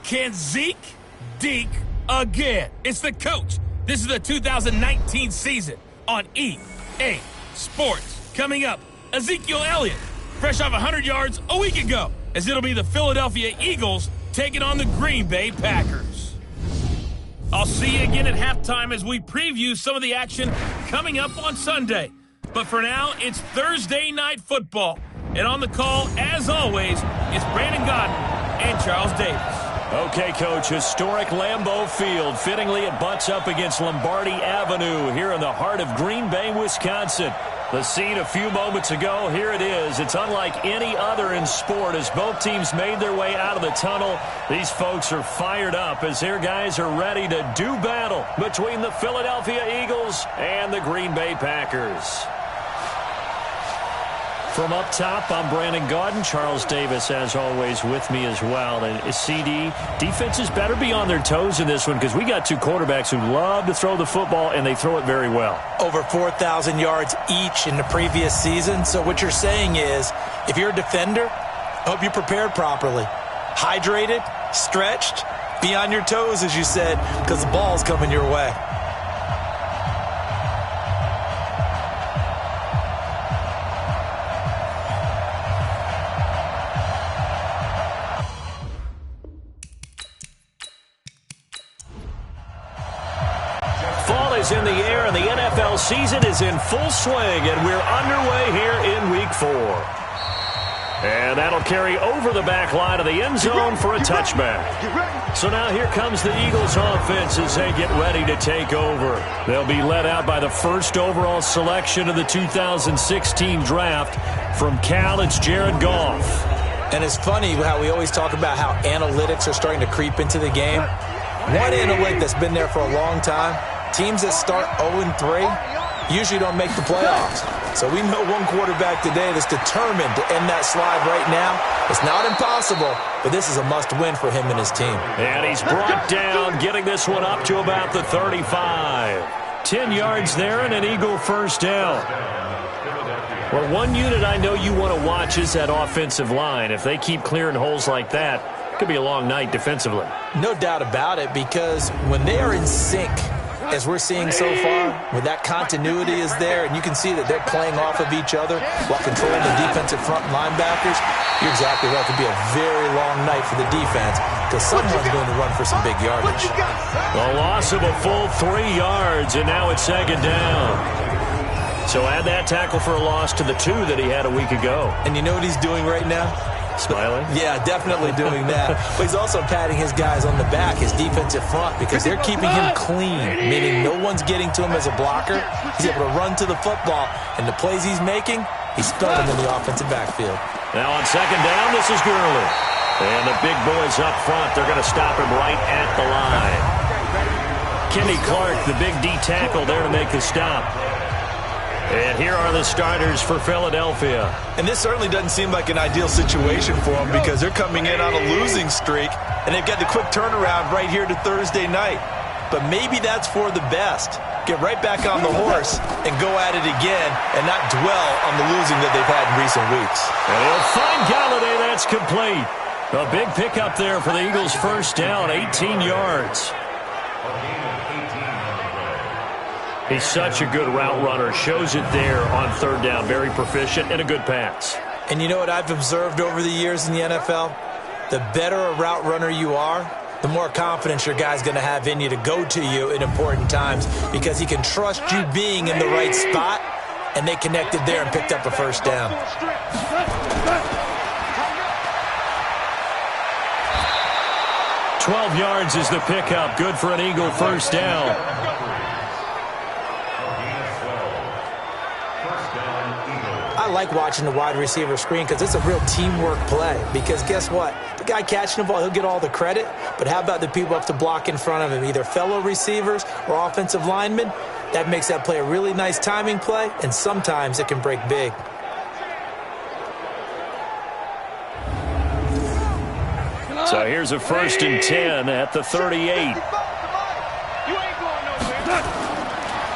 Can Zeke deke again? It's the coach. This is the 2019 season on EA Sports. Coming up, Ezekiel Elliott, fresh off 100 yards a week ago, as it'll be the Philadelphia Eagles taking on the Green Bay Packers. I'll see you again at halftime as we preview some of the action coming up on Sunday. But for now, it's Thursday Night Football. And on the call, as always, it's Brandon Godden and Charles Davis. Okay, Coach, historic Lambeau Field. Fittingly, it butts up against Lombardi Avenue here in the heart of Green Bay, Wisconsin. The scene a few moments ago, here it is. It's unlike any other in sport as both teams made their way out of the tunnel. These folks are fired up as their guys are ready to do battle between the Philadelphia Eagles and the Green Bay Packers. From up top, I'm Brandon Gaudin. Charles Davis, as always, with me as well. And CD, defenses better be on their toes in this one because we got two quarterbacks who love to throw the football, and they throw it very well. Over 4,000 yards each in the previous season. So what you're saying is, if you're a defender, I hope you prepared properly. Hydrated, stretched, be on your toes, as you said, because the ball's coming your way. Is in the air, and the NFL season is in full swing, and we're underway here in Week 4. And that'll carry over the back line of the end zone for a touchback. So now here comes the Eagles offense as they get ready to take over. They'll be led out by the first overall selection of the 2016 draft. From Cal, it's Jared Goff. And it's funny how we always talk about how analytics are starting to creep into the game. One analytic that's been there for a long time, teams that start 0-3 usually don't make the playoffs. So we know one quarterback today that's determined to end that slide right now. It's not impossible, but this is a must-win for him and his team. And he's brought down, getting this one up to about the 35. 10 yards there and an Eagle first down. Well, one unit I know you want to watch is that offensive line. If they keep clearing holes like that, it could be a long night defensively. No doubt about it, because when they are in sync, as we're seeing so far, when that continuity is there, and you can see that they're playing off of each other while controlling the defensive front linebackers, you're exactly right. It could be a very long night for the defense because someone's going to run for some big yardage. A loss of a full 3 yards, and now it's second down. So add that tackle for a loss to the 2 that he had a week ago. And you know what he's doing right now? Smiling? Yeah, definitely doing that. But he's also patting his guys on the back, his defensive front, because they're keeping him clean, meaning no one's getting to him as a blocker. He's able to run to the football, and the plays he's making, he's throwing them in the offensive backfield. Now on second down, this is Gurley. And the big boys up front, they're going to stop him right at the line. Kenny Clark, the big D tackle there to make the stop. And here are the starters for Philadelphia. And this certainly doesn't seem like an ideal situation for them because they're coming in on a losing streak, and they've got the quick turnaround right here to Thursday night. But maybe that's for the best. Get right back on the horse and go at it again and not dwell on the losing that they've had in recent weeks. And he'll find Galladay. That's complete. A big pickup there for the Eagles' first down, 18 yards. He's such a good route runner. Shows it there on third down. Very proficient and a good pass. And you know what I've observed over the years in the NFL? The better a route runner you are, the more confidence your guy's going to have in you to go to you in important times because he can trust you being in the right spot, and they connected there and picked up a first down. "12 yards is the pickup. Good for an Eagle first down. I like watching the wide receiver screen because it's a real teamwork play. Because guess what? The guy catching the ball, he'll get all the credit. But how about the people up to block in front of him, either fellow receivers or offensive linemen? That makes that play a really nice timing play, and sometimes it can break big. So here's a 1st and 10 at the 38.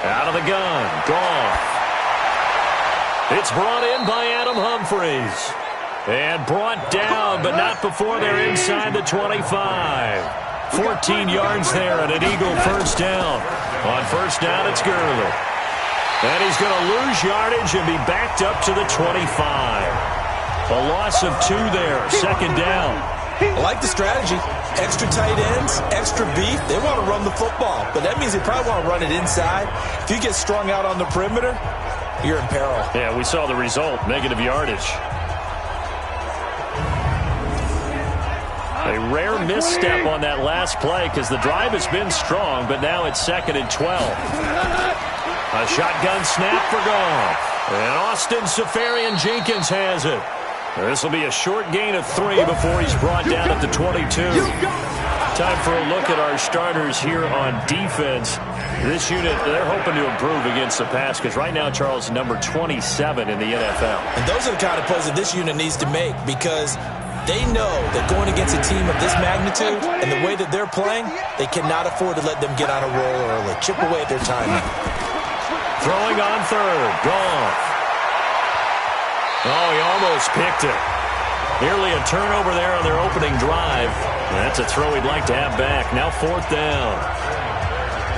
Out of the gun, Goff. It's brought in by Adam Humphries. And brought down, but not before they're inside the 25. 14 yards there and an Eagle first down. On first down, it's Gurley. And he's going to lose yardage and be backed up to the 25. A loss of 2 there, second down. I like the strategy. Extra tight ends, extra beef. They want to run the football, but that means they probably want to run it inside. If you get strung out on the perimeter, you're in peril. Yeah, we saw the result, negative yardage. A rare misstep on that last play because the drive has been strong, but now it's 2nd and 12. A shotgun snap for Goff. And Austin Seferian-Jenkins has it. This will be a short gain of 3 before he's brought down at the 22. Time for a look at our starters here on defense. This unit, they're hoping to improve against the pass because right now, Charles, number 27 in the NFL. And those are the kind of plays that this unit needs to make because they know that going against a team of this magnitude and the way that they're playing, they cannot afford to let them get on a roll early. Chip away at their timing. Throwing on third. Goff. Oh, he almost picked it. Nearly a turnover there on their opening drive. That's a throw he'd like to have back. Now 4th down.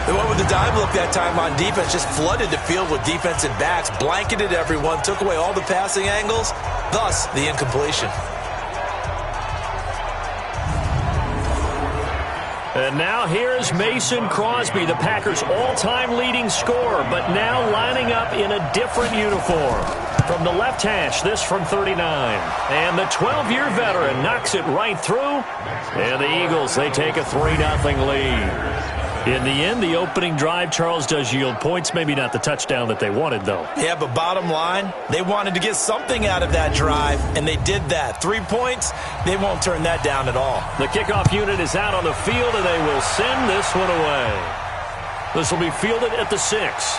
They went with the dime look that time on defense, just flooded the field with defensive backs, blanketed everyone, took away all the passing angles, thus the incompletion. And now here's Mason Crosby, the Packers' all-time leading scorer, but now lining up in a different uniform. From the left hash, this from 39. And the 12-year veteran knocks it right through. And the Eagles, they take a 3-0 lead. In the end, the opening drive, Charles, does yield points. Maybe not the touchdown that they wanted, though. Yeah, but bottom line, they wanted to get something out of that drive, and they did that. 3 points, they won't turn that down at all. The kickoff unit is out on the field, and they will send this one away. This will be fielded at the 6.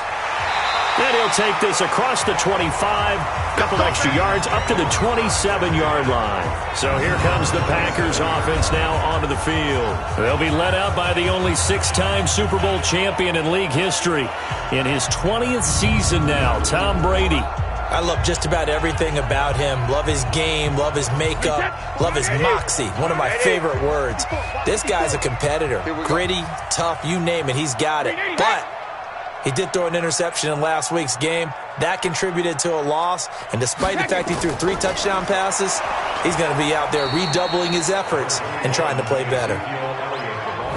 And he'll take this across the 25, couple extra yards up to the 27-yard line. So here comes the Packers offense now onto the field. They'll be led out by the only 6-time Super Bowl champion in league history. In his 20th season now, Tom Brady. I love just about everything about him. Love his game, love his makeup, love his moxie. One of my favorite words. This guy's a competitor. Gritty, tough, you name it, he's got it. But he did throw an interception in last week's game. That contributed to a loss. And despite the fact he threw 3 touchdown passes, he's going to be out there redoubling his efforts and trying to play better.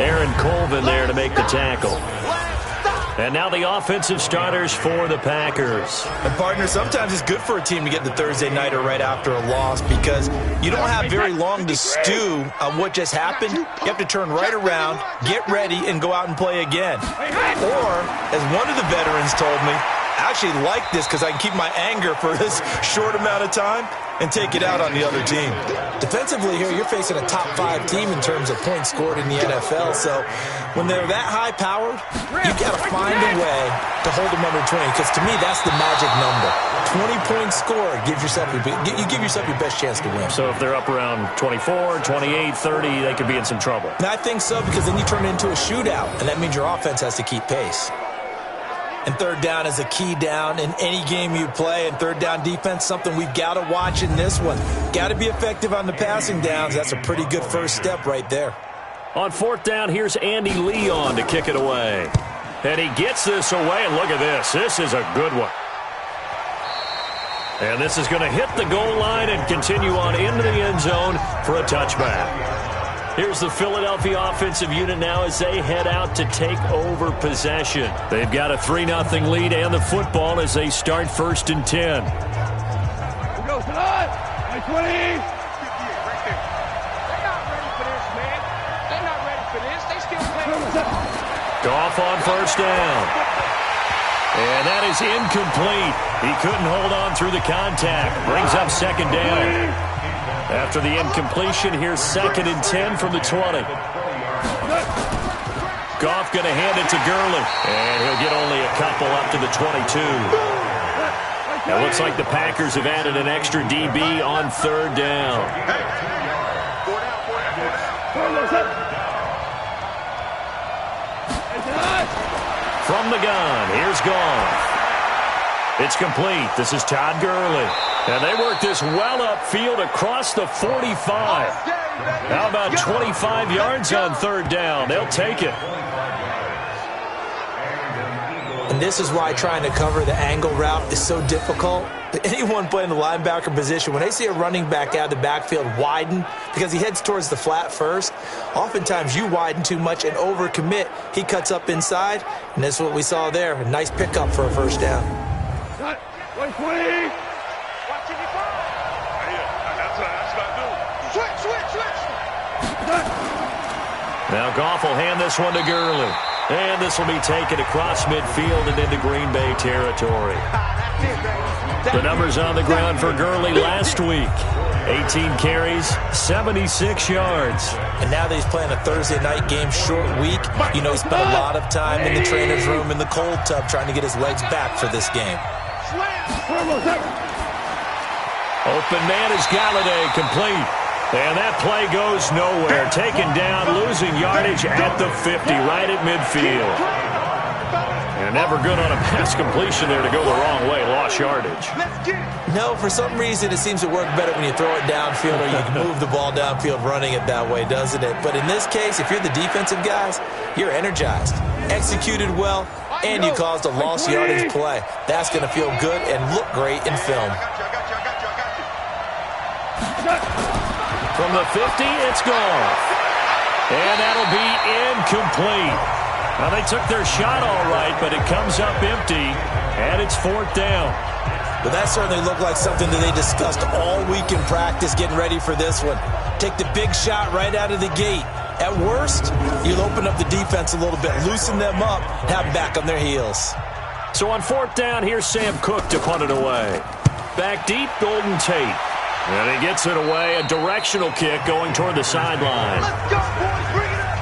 Aaron Colvin there to make the tackle. And now the offensive starters for the Packers. And partner, sometimes it's good for a team to get the Thursday nighter right after a loss because you don't have very long to stew on what just happened. You have to turn right around, get ready, and go out and play again. Or, as one of the veterans told me, I actually like this because I can keep my anger for this short amount of time and take it out on the other team. Defensively here, you're facing a top 5 team in terms of points scored in the NFL. So when they're that high-powered, you got to find a way to hold them under 20 because to me, that's the magic number. 20 points scored gives yourself you give yourself your best chance to win. So if they're up around 24, 28, 30, they could be in some trouble. And I think so because then you turn it into a shootout, and that means your offense has to keep pace. And third down is a key down in any game you play. And third down defense, something we've got to watch in this one. Got to be effective on the passing downs. That's a pretty good first step right there. On 4th down, here's Andy Leon to kick it away. And he gets this away, and look at this. This is a good one. And this is going to hit the goal line and continue on into the end zone for a touchback. Here's the Philadelphia offensive unit now as they head out to take over possession. They've got a 3-0 lead and the football as they start 1st and 10. Here we go, 20. They're not ready for this, man. They're not ready for this. They still playing. Goff on 1st down. And that is incomplete. He couldn't hold on through the contact. Brings up 2nd down. After the incompletion, here's 2nd and 10 from the 20. Goff going to hand it to Gurley. And he'll get only a couple up to the 22. It looks like the Packers have added an extra DB on 3rd down. From the gun, here's Goff. It's complete. This is Todd Gurley. And they work this well upfield across the 45. How about 25 yards on third down? They'll take it. And this is why trying to cover the angle route is so difficult. Anyone playing the linebacker position, when they see a running back out of the backfield widen because he heads towards the flat first, oftentimes you widen too much and overcommit. He cuts up inside, and that's what we saw there. A nice pickup for a first down. Now Goff will hand this one to Gurley. And this will be taken across midfield and into Green Bay territory. The numbers on the ground for Gurley last week. 18 carries, 76 yards. And now that he's playing a Thursday night game, short week, you know he spent a lot of time in the trainer's room in the cold tub trying to get his legs back for this game. Open man is Galladay, complete. And that play goes nowhere. Taken down, losing yardage at the 50, right at midfield. And never good on a pass completion there to go the wrong way. Lost yardage. No, for some reason it seems to work better when you throw it downfield or you can move the ball downfield running it that way, doesn't it? But in this case, if you're the defensive guys, you're energized, executed well, and you caused a lost yardage play. That's going to feel good and look great in film. From the 50, it's gone. And that'll be incomplete. Now, they took their shot all right, but it comes up empty, and it's fourth down. But that certainly looked like something that they discussed all week in practice getting ready for this one. Take the big shot right out of the gate. At worst, you'll open up the defense a little bit, loosen them up, have them back on their heels. So on fourth down, here's Sam Cook to punt it away. Back deep, Golden Tate. And he gets it away, a directional kick going toward the sideline. Let's go, boys, bring it up.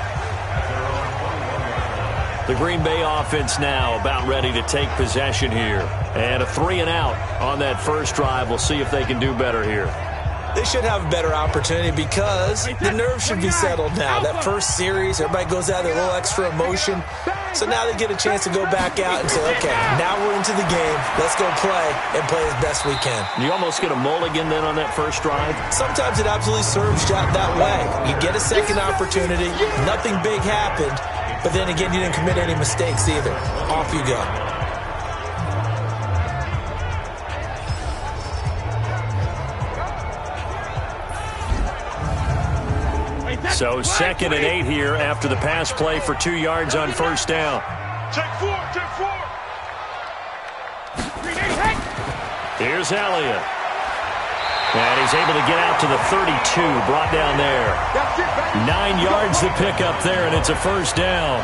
The Green Bay offense now about ready to take possession here. And a 3-and-out on that first drive. We'll see if they can do better here. They should have a better opportunity because the nerves should be settled now. That first series, everybody goes out with a little extra emotion. So now they get a chance to go back out and say, okay, now we're into the game. Let's go play and play as best we can. You almost get a mulligan then on that first drive? Sometimes it absolutely serves you out that way. You get a second opportunity. Nothing big happened. But then again, you didn't commit any mistakes either. Off you go. So 2nd and 8 here after the pass play for 2 yards on first down. Take four. Here's Elliott. And he's able to get out to the 32, brought down there. 9 yards to pick up there, and it's a first down.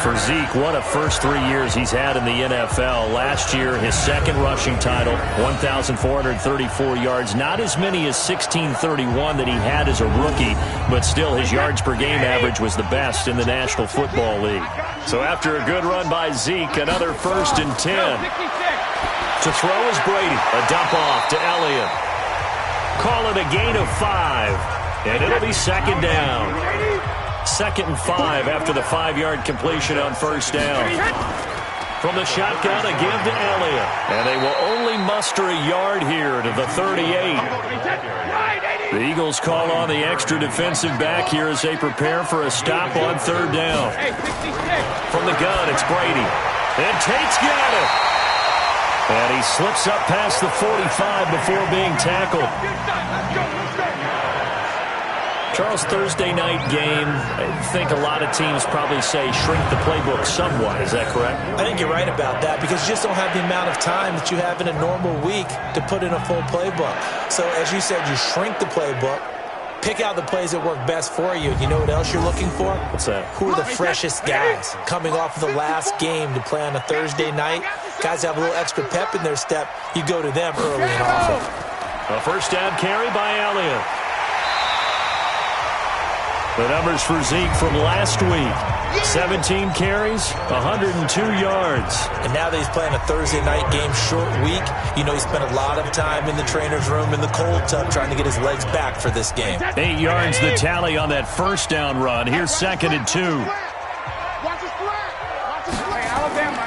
For Zeke, what a first 3 years he's had in the NFL. Last year, his second rushing title, 1,434 yards. Not as many as 1,631 that he had as a rookie, but still his yards per game average was the best in the National Football League. So after a good run by Zeke, another 1st and 10. To throw is Brady. A dump off to Elliott. Call it a gain of 5, and it'll be 2nd down. 2nd and 5 after the 5-yard completion on first down. From the shotgun, a give to Elliott. And they will only muster a yard here to the 38. The Eagles call on the extra defensive back here as they prepare for a stop on 3rd down. From the gun, it's Brady. And Tate's got it. And he slips up past the 45 before being tackled. Charles, Thursday night game, I think a lot of teams probably say shrink the playbook somewhat. Is that correct? I think you're right about that because you just don't have the amount of time that you have in a normal week to put in a full playbook. So as you said, you shrink the playbook, pick out the plays that work best for you. You know what else you're looking for? What's that? Who are the freshest guys coming off of the last game to play on a Thursday night? Guys have a little extra pep in their step. You go to them early and often. A first down carry by Elliott. The numbers for Zeke from last week. 17 carries, 102 yards. And now that he's playing a Thursday night game, short week, you know he spent a lot of time in the trainer's room in the cold tub trying to get his legs back for this game. 8 yards the tally on that first down run. Here's 2nd and 2. Watch the splat. Alabama.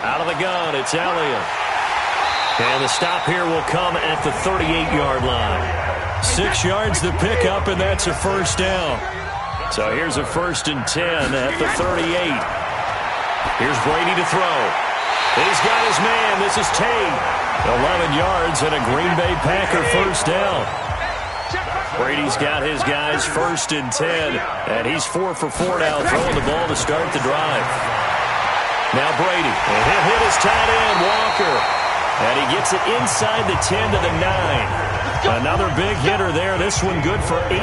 Out of the gun, it's Elliott. And the stop here will come at the 38-yard line. 6 yards to pick up, and that's a first down. So here's a 1st and 10 at the 38. Here's Brady to throw. He's got his man. This is Tate. 11 yards and a Green Bay Packer first down. Brady's got his guys 1st and 10, and he's 4 for 4 now, throwing the ball to start the drive. Now Brady, and he'll hit his tight end, Walker. And he gets it inside the 10 to the 9. Another big hitter there. This one good for 18.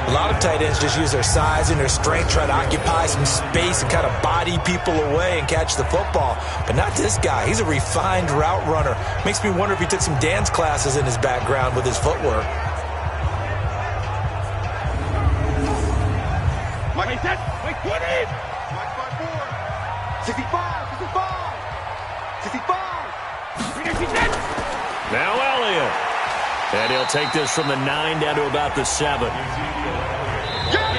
A lot of tight ends just use their size and their strength, try to occupy some space and kind of body people away and catch the football. But not this guy. He's a refined route runner. Makes me wonder if he took some dance classes in his background with his footwork. Wait, put it! 65! 65! Now Elliott. And he'll take this from the 9 down to about the 7.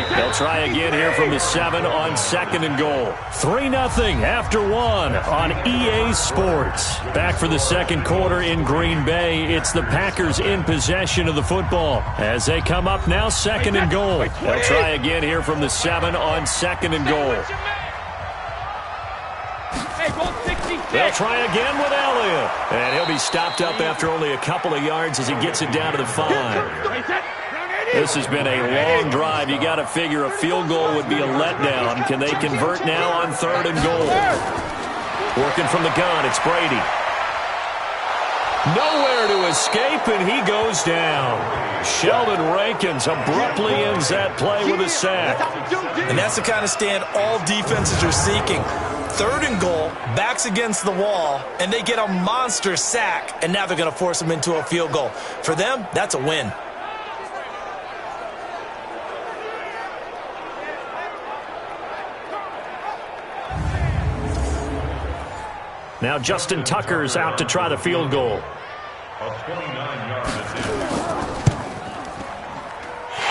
They'll try again here from the 7 on 2nd and goal. 3-0 after 1 on EA Sports. Back for the second quarter in Green Bay. It's the Packers in possession of the football as they come up now 2nd and goal. They'll try again here from the 7 on 2nd and goal. They'll try again with Elliott. And he'll be stopped up after only a couple of yards as he gets it down to the 5. This has been a long drive. You got to figure a field goal would be a letdown. Can they convert now on 3rd and goal? Working from the gun, it's Brady. Nowhere to escape, and he goes down. Sheldon Rankins abruptly ends that play with a sack. And that's the kind of stand all defenses are seeking. 3rd and goal, backs against the wall, and they get a monster sack, and now they're going to force them into a field goal. For them, that's a win. Now Justin Tucker's out to try the field goal.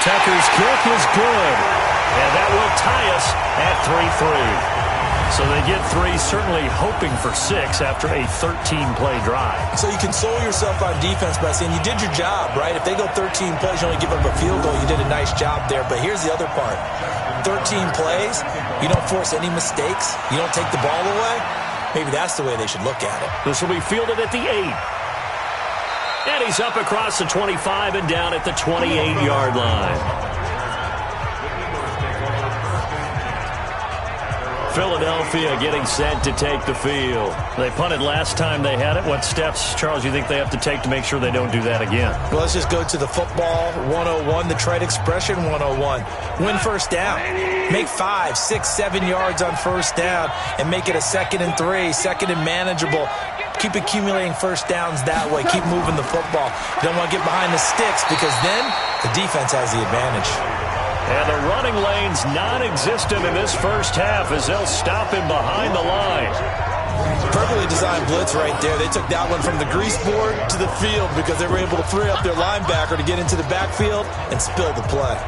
Tucker's kick is good, and that will tie us at 3-3. So they get 3, certainly hoping for 6 after a 13-play drive. So you console yourself on defense by saying you did your job, right? If they go 13 plays, you only give up a field goal, you did a nice job there. But here's the other part. 13 plays, you don't force any mistakes, you don't take the ball away. Maybe that's the way they should look at it. This will be fielded at the 8. And he's up across the 25 and down at the 28-yard line. Philadelphia getting set to take the field. They punted last time they had it. What steps, Charles, you think they have to take to make sure they don't do that again? Well, let's just go to the football 101, the trade expression 101. Win first down. Make 5, 6, 7 yards on first down and make it a 2nd and 3, 2nd and manageable. Keep accumulating first downs that way. Keep moving the football. You don't want to get behind the sticks because then the defense has the advantage. And the running lane's non-existent in this first half as they'll stop him behind the line. Perfectly designed blitz right there. They took that one from the grease board to the field because they were able to free up their linebacker to get into the backfield and spill the play.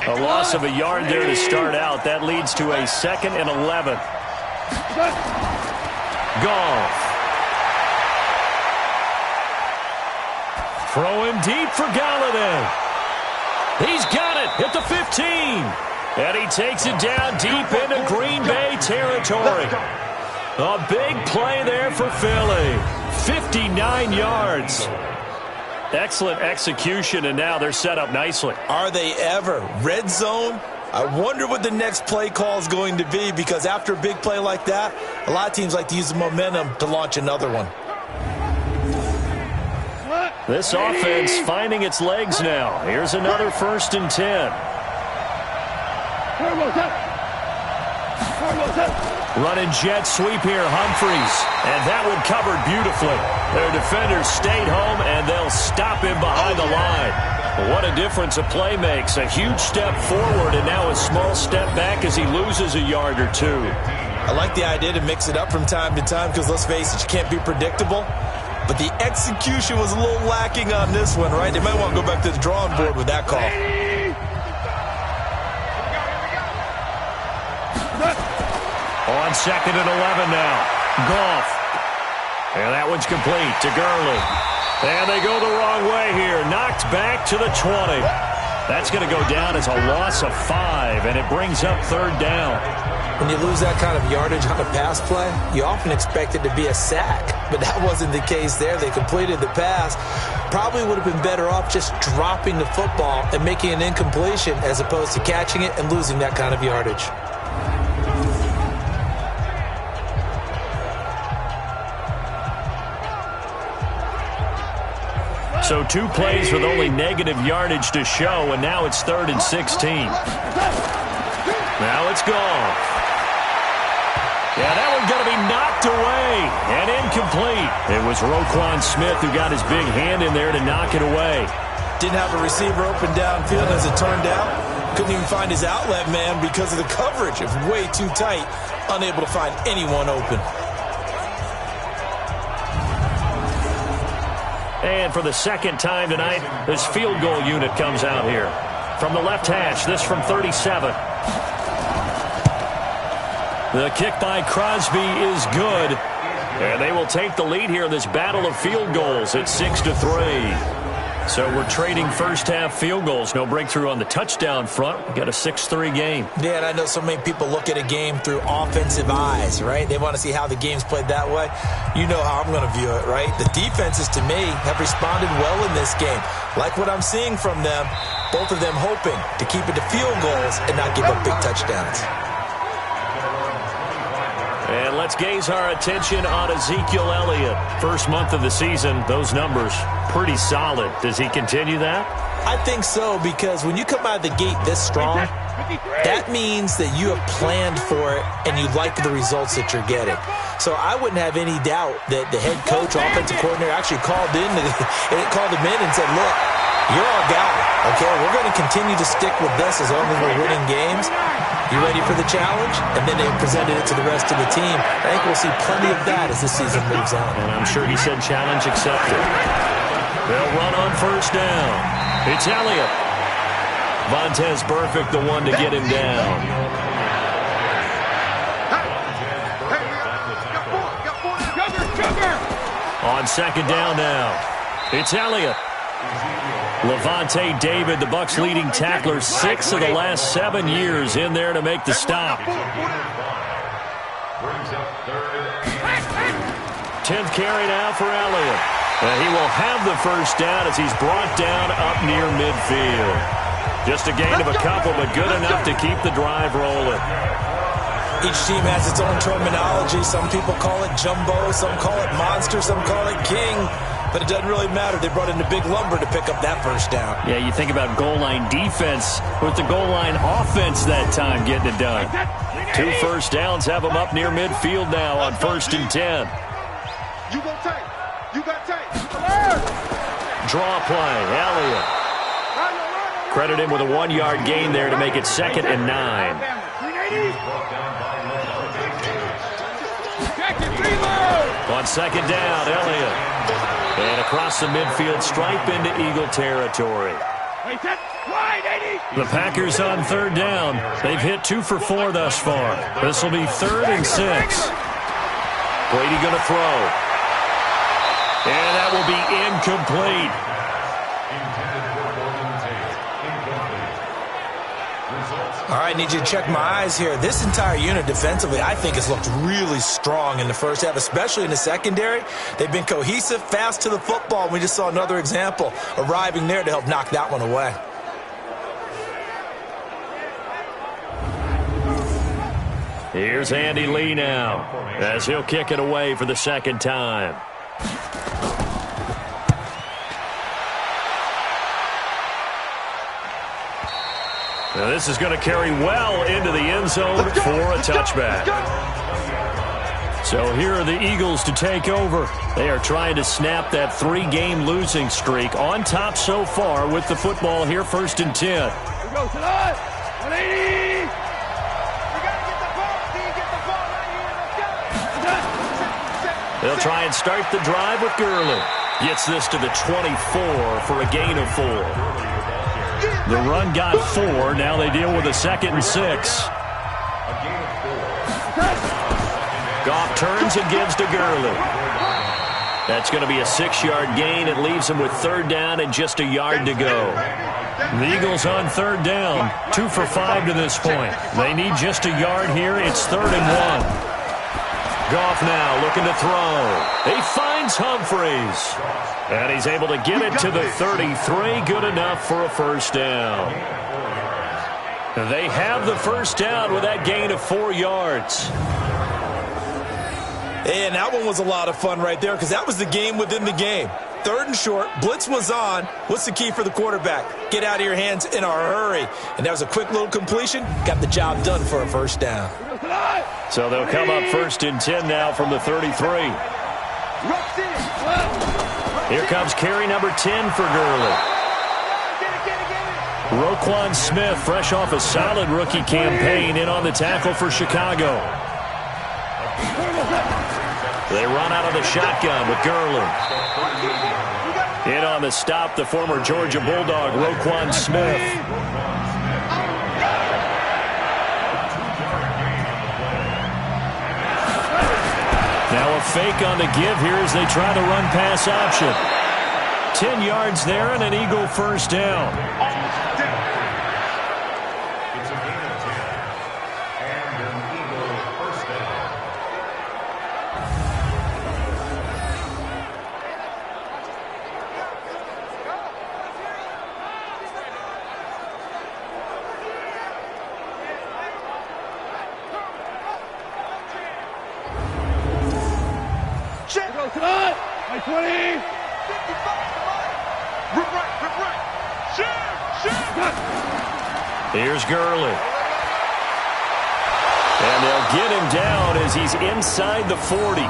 A loss of a yard there to start out. That leads to a 2nd and 11. Goff. Throwing deep for Galladay. He's got it at the 15. And he takes it down deep into Green Bay territory. A big play there for Philly. 59 yards. Excellent execution, and now they're set up nicely. Are they ever? Red zone? I wonder what the next play call is going to be because after a big play like that, a lot of teams like to use the momentum to launch another one. This offense finding its legs now. Here's another 1st and 10. Running jet sweep here, Humphreys. And that one covered beautifully. Their defenders stayed home, and they'll stop him behind the line. What a difference a play makes. A huge step forward, and now a small step back as he loses a yard or 2. I like the idea to mix it up from time to time because, let's face it, you can't be predictable. but the execution was a little lacking on this one, right? They might want to go back to the drawing board with that call. On 2nd and 11 now. Goff. And that one's complete to Gurley. And they go the wrong way here. Knocked back to the 20. That's going to go down as a loss of 5, and it brings up 3rd down. When you lose that kind of yardage on a pass play, you often expect it to be a sack. But that wasn't the case there. They completed the pass. Probably would have been better off just dropping the football and making an incompletion as opposed to catching it and losing that kind of yardage. So 2 plays with only negative yardage to show, and now it's 3rd and 16. Now it's gone. Yeah, that one's going to be knocked away and incomplete. It was Roquan Smith who got his big hand in there to knock it away. Didn't have a receiver open downfield as it turned out. Couldn't even find his outlet man because of the coverage. It was way too tight. Unable to find anyone open. And for the 2nd time tonight, this field goal unit comes out here. From the left hash, this from 37. The kick by Crosby is good. And they will take the lead here in this battle of field goals at 6-3. So we're trading first-half field goals. No breakthrough on the touchdown front. We've got a 6-3 game. Yeah, and I know so many people look at a game through offensive eyes, right? They want to see how the game's played that way. You know how I'm going to view it, right? The defenses, to me, have responded well in this game. Like what I'm seeing from them, both of them hoping to keep it to field goals and not give up big touchdowns. And let's gaze our attention on Ezekiel Elliott. First month of the season, those numbers pretty solid. Does he continue that? I think so, because when you come out of the gate this strong, that means that you have planned for it and you like the results that you're getting. So I wouldn't have any doubt that the head coach, offensive coordinator, actually called him in and said, look, you're our guy, okay? We're going to continue to stick with this as long as we're winning games. You ready for the challenge? And then they presented it to the rest of the team. I think we'll see plenty of that as the season moves on. And I'm sure he said challenge accepted. They'll run on 1st down. It's Elliott. Vontez Burfict, the one to get him down. On 2nd down now. It's Elliott. Levante David, the Bucs' leading tackler, 6 of the last 7 years in there to make the stop. 10th carry now for Elliott. And he will have the 1st down as he's brought down up near midfield. Just a gain of a couple, but good enough to keep the drive rolling. Each team has its own terminology. Some people call it jumbo, some call it monster, some call it king. But it doesn't really matter. They brought in the big lumber to pick up that 1st down. Yeah, you think about goal line defense with the goal line offense that time getting it done. 2 1st downs have them up near midfield now on 1st and 10. You got tape. You got tape. Draw play, Elliott. Credit him with a 1-yard gain there to make it 2nd and 9. On 2nd down, Elliott. And across the midfield, stripe into Eagle territory. The Packers on 3rd down. They've hit 2 for 4 thus far. This will be 3rd and 6. Brady going to throw. And that will be incomplete. All right, need you to check my eyes here. This entire unit defensively, I think, has looked really strong in the 1st half, especially in the secondary. They've been cohesive, fast to the football. We just saw another example arriving there to help knock that one away. Here's Andy Lee now as he'll kick it away for the 2nd time. Now this is going to carry well into the end zone for a touchback. So here are the Eagles to take over. They are trying to snap that 3-game losing streak. On top so far with the football here, 1st and 10. Here we go, tonight. 180. They'll try and start the drive with Gurley. Gets this to the 24 for a gain of 4. The run got 4. Now they deal with a 2nd and 6. Goff turns and gives to Gurley. That's going to be a 6-yard gain. It leaves him with 3rd down and just a yard to go. The Eagles on 3rd down, 2 for 5 to this point. They need just a yard here. It's 3rd and 1. Goff now looking to throw. He finds Humphreys. And he's able to get it to the 33. Good enough for a 1st down. They have the 1st down with that gain of 4 yards. And that one was a lot of fun right there because that was the game within the game. 3rd and short, blitz was on. What's the key for the quarterback? Get out of your hands in a hurry. And that was a quick little completion. Got the job done for a 1st down. So they'll come up 1st and 10 now from the 33. Here comes carry number 10 for Gurley. Roquan Smith, fresh off a solid rookie campaign, in on the tackle for Chicago. They run out of the shotgun with Gurley. In on the stop, the former Georgia Bulldog, Roquan Smith. Now a fake on the give here as they try the run-pass option. 10 yards there and an Eagle 1st down. Here's Gurley. And they'll get him down as he's inside the 40.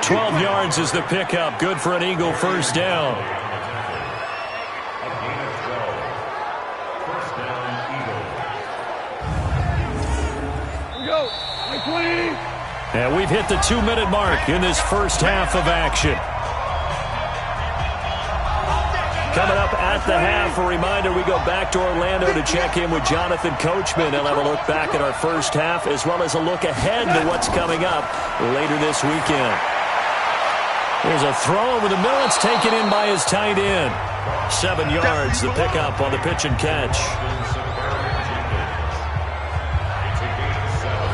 12 yards is the pickup. Good for an Eagle 1st down. And we've hit the 2-minute mark in this first half of action. Coming up at the half, a reminder, we go back to Orlando to check in with Jonathan Coachman. He'll have a look back at our first half as well as a look ahead to what's coming up later this weekend. There's a throw over the middle. It's taken in by his tight end. 7 yards, the pickup on the pitch and catch.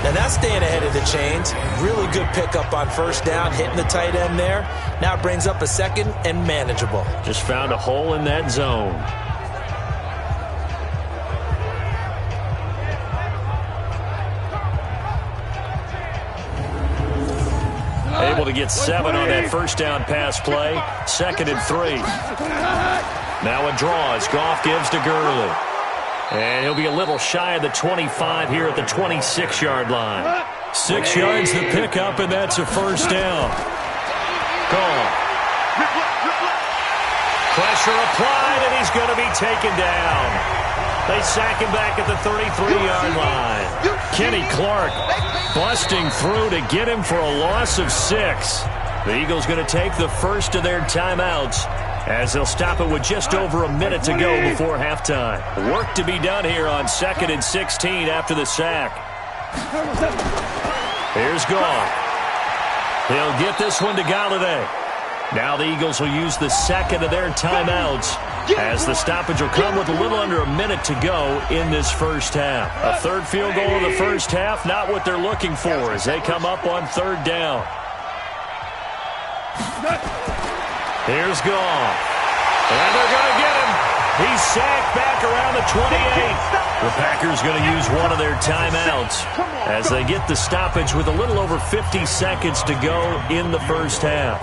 Now that's staying ahead of the chains. Really good pickup on 1st down, hitting the tight end there. Now it brings up a 2nd and manageable. Just found a hole in that zone. Able to get 7 on that 1st down pass play. 2nd and 3. Now a draw as Goff gives to Gurley. And he'll be a little shy of the 25 here at the 26-yard line. 6 yards the pickup, and that's a 1st down. Goff. Pressure applied, and he's going to be taken down. They sack him back at the 33-yard line. Kenny Clark busting through to get him for a loss of 6. The Eagles going to take the first of their timeouts as they'll stop it with just over a minute to go before halftime. Work to be done here on 2nd and 16 after the sack. Here's Goff. He'll get this one to Galladay. Now the Eagles will use the 2nd of their timeouts as the stoppage will come with a little under a minute to go in this first half. A 3rd field goal in the first half, not what they're looking for as they come up on 3rd down. Here's Goff. And they're going to get him. He's sacked back around the 28. The Packers going to use one of their timeouts as they get the stoppage with a little over 50 seconds to go in the first half.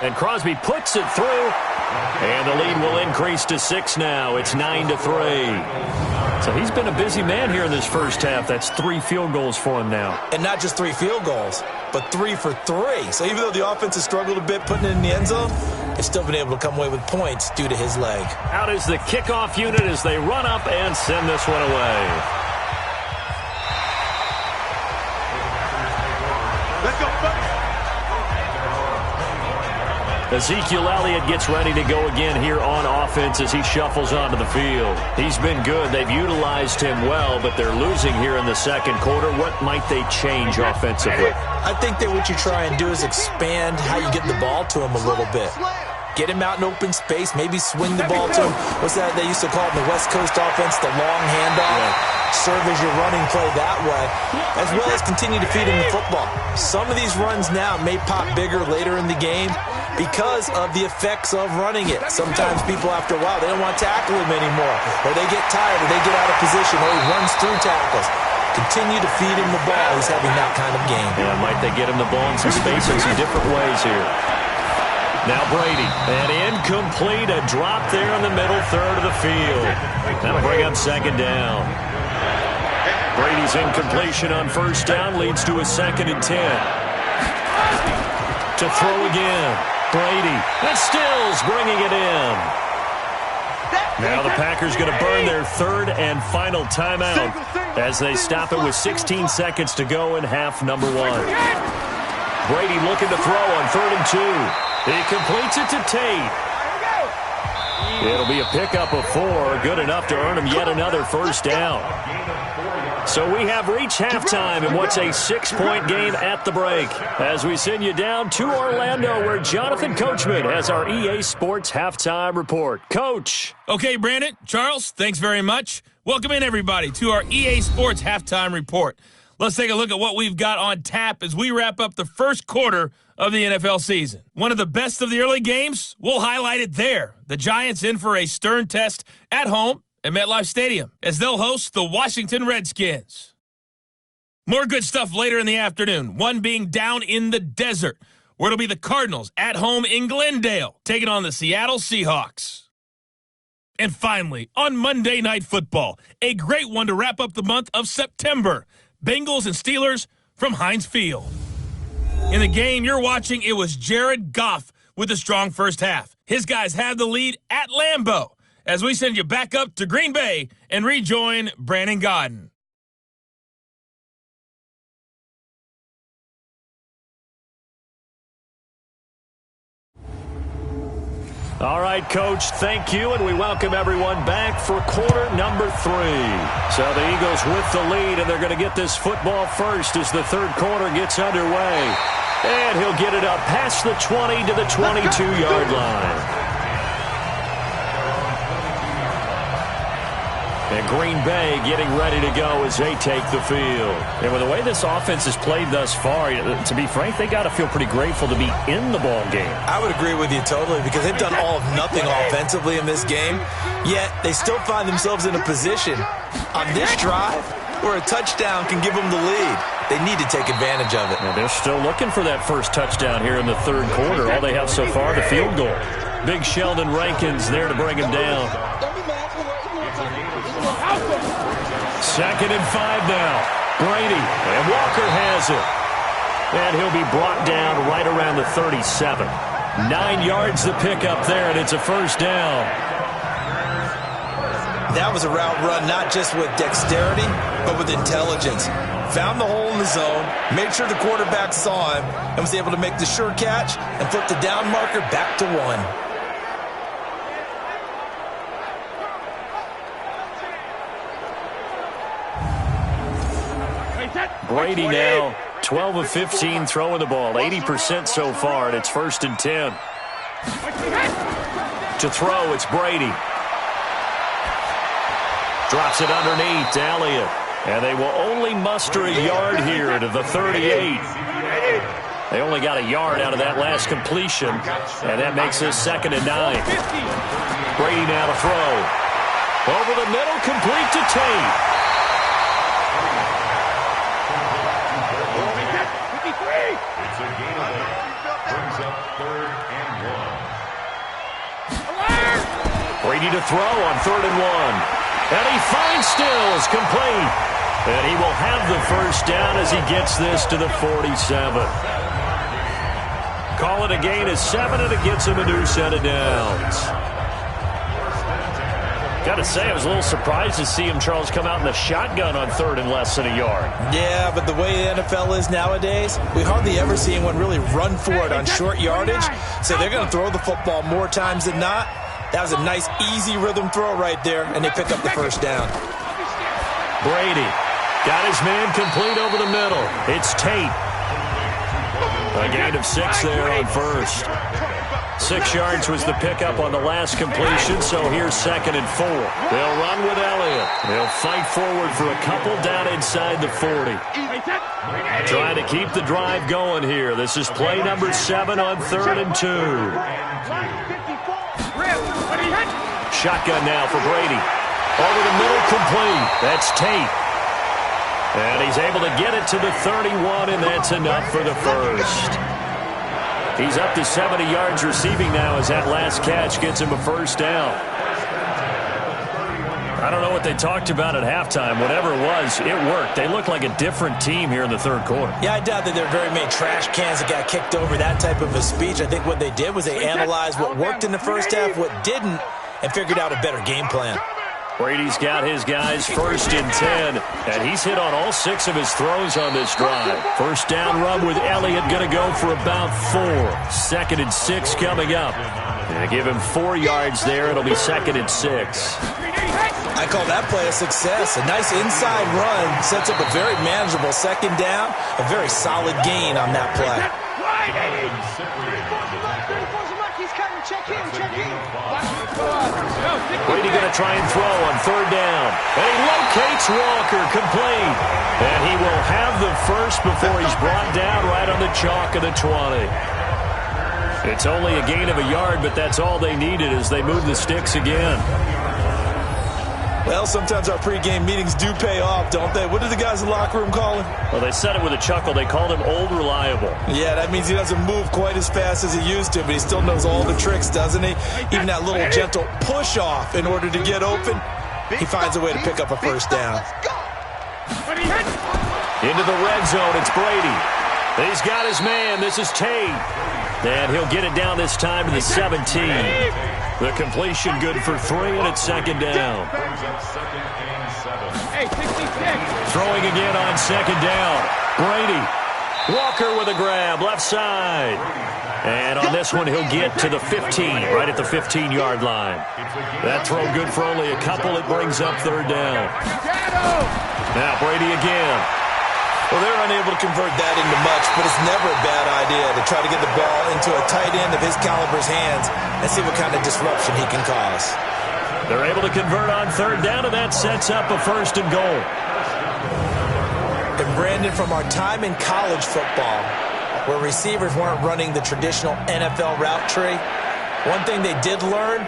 And Crosby puts it through. And the lead will increase to 6 now. It's 9-3. So he's been a busy man here in this first half. That's 3 field goals for him now. And not just 3 field goals, but 3 for 3. So even though the offense has struggled a bit putting it in the end zone, it's still been able to come away with points due to his leg. Out is the kickoff unit as they run up and send this one away. Ezekiel Elliott gets ready to go again here on offense as he shuffles onto the field. He's been good. They've utilized him well, but they're losing here in the second quarter. What might they change offensively? I think that what you try and do is expand how you get the ball to him a little bit. Get him out in open space, maybe swing the ball to him. What's that they used to call it in the West Coast offense, the long handoff? Yeah. Serve as your running play that way, as well as continue to feed him the football. Some of these runs now may pop bigger later in the game because of the effects of running it. Sometimes people, after a while, they don't want to tackle him anymore, or they get tired, or they get out of position, or he runs through tackles. Continue to feed him the ball. He's having that kind of game. Yeah, might they get him the ball in some space in some different ways here. Now Brady, and incomplete, a drop there in the middle third of the field. That'll bring up second down. Brady's incompletion on first down leads to a 2nd and 10. To throw again. Brady, and Stills bringing it in. Now the Packers going to burn their 3rd and final timeout as they stop it with 16 seconds to go in half number 1. Brady looking to throw on 3rd and 2. He completes it to Tate. It'll be a pickup of 4, good enough to earn him yet another first down. So we have reached halftime in what's a 6-point game at the break as we send you down to Orlando where Jonathan Coachman has our EA Sports Halftime Report. Coach. Okay, Brandon, Charles, thanks very much. Welcome in, everybody, to our EA Sports Halftime Report. Let's take a look at what we've got on tap as we wrap up the first quarter of the NFL season. One of the best of the early games, we'll highlight it there. The Giants in for a stern test at home at MetLife Stadium as they'll host the Washington Redskins. More good stuff later in the afternoon, one being down in the desert, where it'll be the Cardinals at home in Glendale, taking on the Seattle Seahawks. And finally, on Monday Night Football, a great one to wrap up the month of September, Bengals and Steelers from Heinz Field. In the game you're watching, it was Jared Goff with a strong first half. His guys have the lead at Lambeau as we send you back up to Green Bay and rejoin Brandon Godden. All right, Coach, thank you, and we welcome everyone back for quarter number 3. So the Eagles with the lead, and they're going to get this football first as the third quarter gets underway. And he'll get it up past the 20 to the 22-yard line. And Green Bay getting ready to go as they take the field. And with the way this offense has played thus far, to be frank, they got to feel pretty grateful to be in the ball game. I would agree with you totally because they've done all of nothing offensively in this game, yet they still find themselves in a position on this drive where a touchdown can give them the lead. They need to take advantage of it. And they're still looking for that first touchdown here in the third quarter. All they have so far, the field goal. Big Sheldon Rankins there to bring him down. 2nd and 5 now. Brady, and Walker has it. And he'll be brought down right around the 37. 9 yards the pickup there, and it's a first down. That was a route run not just with dexterity, but with intelligence. Found the hole in the zone, made sure the quarterback saw him, and was able to make the sure catch and flip the down marker back to 1. Brady now 12 of 15 throwing the ball, 80% so far, and it's 1st and 10. To throw, it's Brady. Drops it underneath to Elliott. And they will only muster a yard here to the 38. They only got a yard out of that last completion, and that makes this 2nd and 9. Brady now to throw. Over the middle, complete to Tate. Brady to throw on 3rd and 1. And he finds Stills, complete. And he will have the first down as he gets this to the 47. Call it a gain of 7, and it gets him a new set of downs. Got to say, I was a little surprised to see him, Charles, come out in the shotgun on third and less than a yard. Yeah, but the way the NFL is nowadays, we hardly ever see anyone really run for it on short yardage. So they're going to throw the football more times than not. That was a nice, easy rhythm throw right there, and they pick up the first down. Brady got his man complete over the middle. It's Tate. A gain of 6 there on first. 6 yards was the pickup on the last completion, so here's 2nd and 4. They'll run with Elliott. They'll fight forward for a couple down inside the 40. Trying to keep the drive going here. This is play number 7 on 3rd and 2. Shotgun now for Brady. Over the middle, complete. That's Tate. And he's able to get it to the 31, and that's enough for the first. He's up to 70 yards receiving now as that last catch gets him a first down. I don't know what they talked about at halftime. Whatever it was, it worked. They looked like a different team here in the third quarter. Yeah, I doubt that there are very many trash cans that got kicked over, that type of a speech. I think what they did was they analyzed what worked in the first half, what didn't, and figured out a better game plan. Brady's got his guys 1st and 10, and he's hit on all 6 of his throws on this drive. First down run with Elliott, going to go for about 4. 2nd and 6 coming up. And give him 4 yards there. It'll be 2nd and 6. I call that play a success. A nice inside run sets up a very manageable 2nd down. A very solid gain on that play. Brady going to try and throw on 3rd down. And he locates Walker, complete. And he will have the first before he's brought down right on the chalk of the 20. It's only a gain of a yard, but that's all they needed as they move the sticks again. Well, sometimes our pregame meetings do pay off, don't they? What did the guys in the locker room call him? Well, they said it with a chuckle. They called him Old Reliable. Yeah, that means he doesn't move quite as fast as he used to, but he still knows all the tricks, doesn't he? Even that little gentle push-off in order to get open, he finds a way to pick up a first down. Into the red zone, it's Brady. He's got his man. This is Tate. And he'll get it down this time to the 17. The completion good for 3, and it's 2nd down. Throwing again on 2nd down. Brady. Walker with a grab, left side. And on this one, he'll get to the 15, right at the 15-yard line. That throw good for only a couple. It brings up 3rd down. Now Brady again. Well, they're unable to convert that into much, but it's never a bad idea to try to get the ball into a tight end of his caliber's hands and see what kind of disruption he can cause. They're able to convert on 3rd down, and that sets up a 1st and goal. And Brandon, from our time in college football, where receivers weren't running the traditional NFL route tree, one thing they did learn,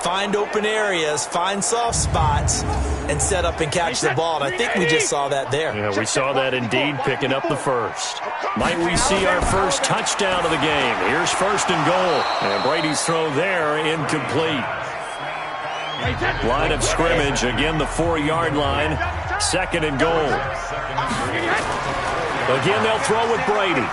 find open areas, find soft spots, and set up and catch the ball. And I think we just saw that there. Yeah, we saw that indeed, picking up the first. Might we see our first touchdown of the game? Here's 1st and goal. And Brady's throw there, incomplete. Line of scrimmage, again the 4-yard line. 2nd and goal. Again, they'll throw with Brady.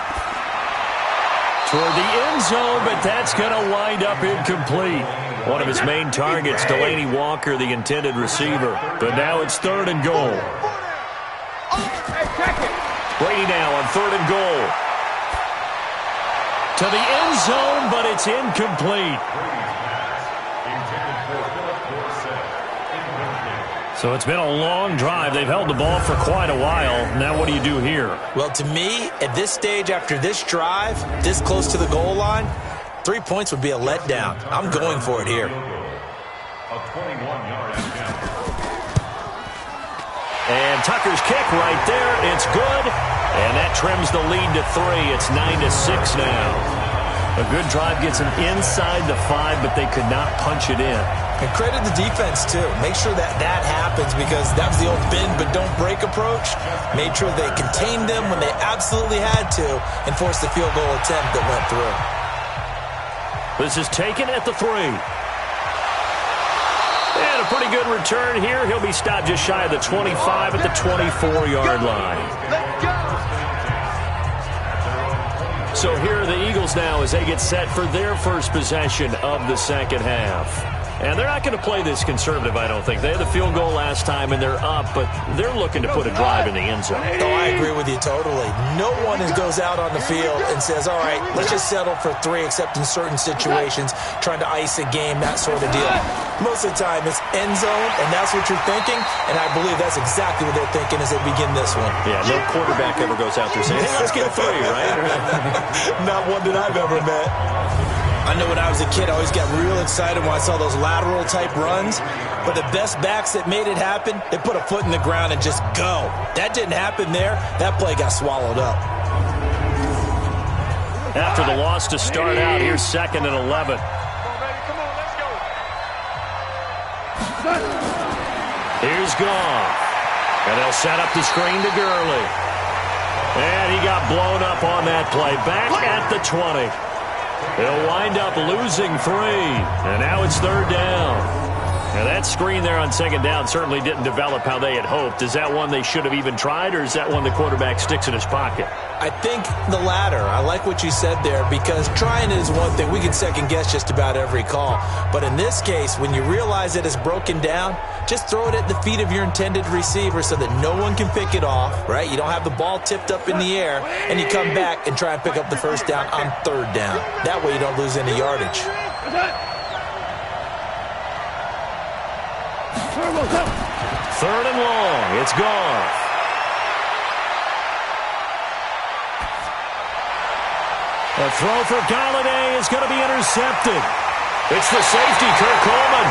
Toward the end zone, but that's going to wind up incomplete. One of his main targets, Delaney Walker, the intended receiver. But now it's 3rd and goal. Brady now on 3rd and goal. To the end zone, but it's incomplete. So it's been a long drive. They've held the ball for quite a while. Now what do you do here? Well, to me, at this stage, after this drive, this close to the goal line, 3 points would be a letdown. I'm going for it here. And Tucker's kick right there. It's good. And that trims the lead to 3. It's 9-6 now. A good drive gets them inside the 5, but they could not punch it in. And credit the defense, too. Make sure that that happens, because that was the old bend but don't break approach. Made sure they contained them when they absolutely had to and forced the field goal attempt that went through. This is taken at the 3. And a pretty good return here. He'll be stopped just shy of the 25 at the 24-yard line. So here are the Eagles now as they get set for their first possession of the second half. And they're not going to play this conservative, I don't think. They had the field goal last time, and they're up, but they're looking to put a drive in the end zone. Oh, I agree with you totally. No one goes out on the field and says, all right, let's just settle for 3, except in certain situations, trying to ice a game, that sort of deal. Most of the time, it's end zone, and that's what you're thinking, and I believe that's exactly what they're thinking as they begin this one. Yeah, no quarterback ever goes out there saying, hey, let's get 3, right? Not one that I've ever met. I know when I was a kid, I always got real excited when I saw those lateral-type runs. But the best backs that made it happen, they put a foot in the ground and just go. That didn't happen there. That play got swallowed up. After the loss to start out, here's 2nd and 11. Here's Goff. And they'll set up the screen to Gurley. And he got blown up on that play. Back at the 20. They'll wind up losing 3. And now it's 3rd down. Now that screen there on 2nd down certainly didn't develop how they had hoped. Is that one they should have even tried, or is that one the quarterback sticks in his pocket? I think the latter. I like what you said there, because trying is one thing. We can second-guess just about every call. But in this case, when you realize it is broken down, just throw it at the feet of your intended receiver so that no one can pick it off, right? You don't have the ball tipped up in the air, and you come back and try and pick up the 1st down on 3rd down. That way you don't lose any yardage. 3rd and long. It's Goff. A throw for Galladay is going to be intercepted. It's the safety, Kirk Coleman.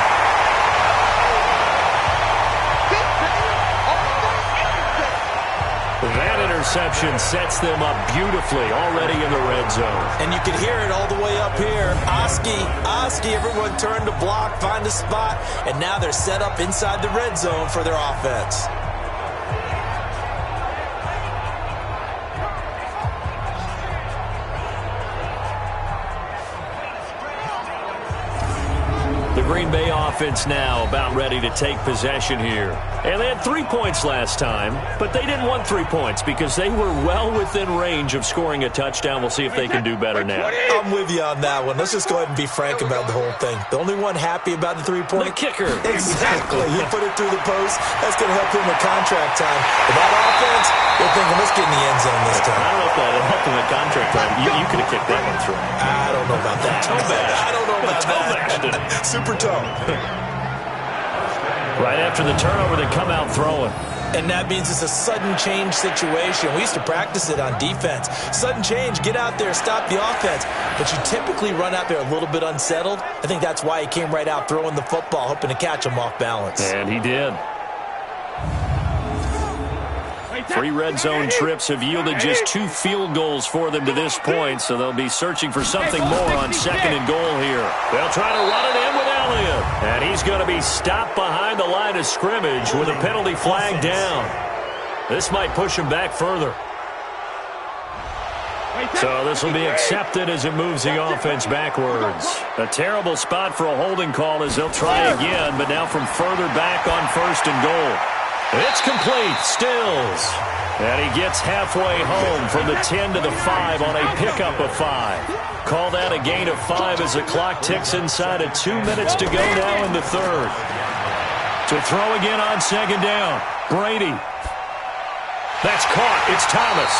That interception sets them up beautifully already in the red zone. And you can hear it all the way up here. Oski, everyone turned to block, find a spot, and now they're set up inside the red zone for their offense. The Green Bay offense now about ready to take possession here. And they had 3 points last time, but they didn't want 3 points because they were well within range of scoring a touchdown. We'll see if they can do better now. I'm with you on that one. Let's just go ahead and be frank about the whole thing. The only one happy about the 3-point? The kicker. Exactly. He put it through the post. That's going to help him with contract time. But that offense, they're thinking, let's get in the end zone this time. I don't know if that helped him with contract time. You could have kicked that one through. I don't know about that. I don't know about that. Super toe. Right after the turnover, they come out throwing. And that means it's a sudden change situation. We used to practice it on defense. Sudden change, get out there, stop the offense. But you typically run out there a little bit unsettled. I think that's why he came right out throwing the football, hoping to catch him off balance. And he did. 3 red zone trips have yielded just 2 field goals for them to this point, so they'll be searching for something more on 2nd and goal here. They'll try to run it in with Elliott, and he's going to be stopped behind the line of scrimmage with a penalty flag down. This might push him back further. So this will be accepted as it moves the offense backwards. A terrible spot for a holding call as they'll try again, but now from further back on 1st and goal. It's complete. Stills. And he gets halfway home from the 10 to the 5 on a pickup of 5. Call that a gain of 5 as the clock ticks inside of 2 minutes to go now in the 3rd. To throw again on 2nd down. Brady. That's caught. It's Thomas.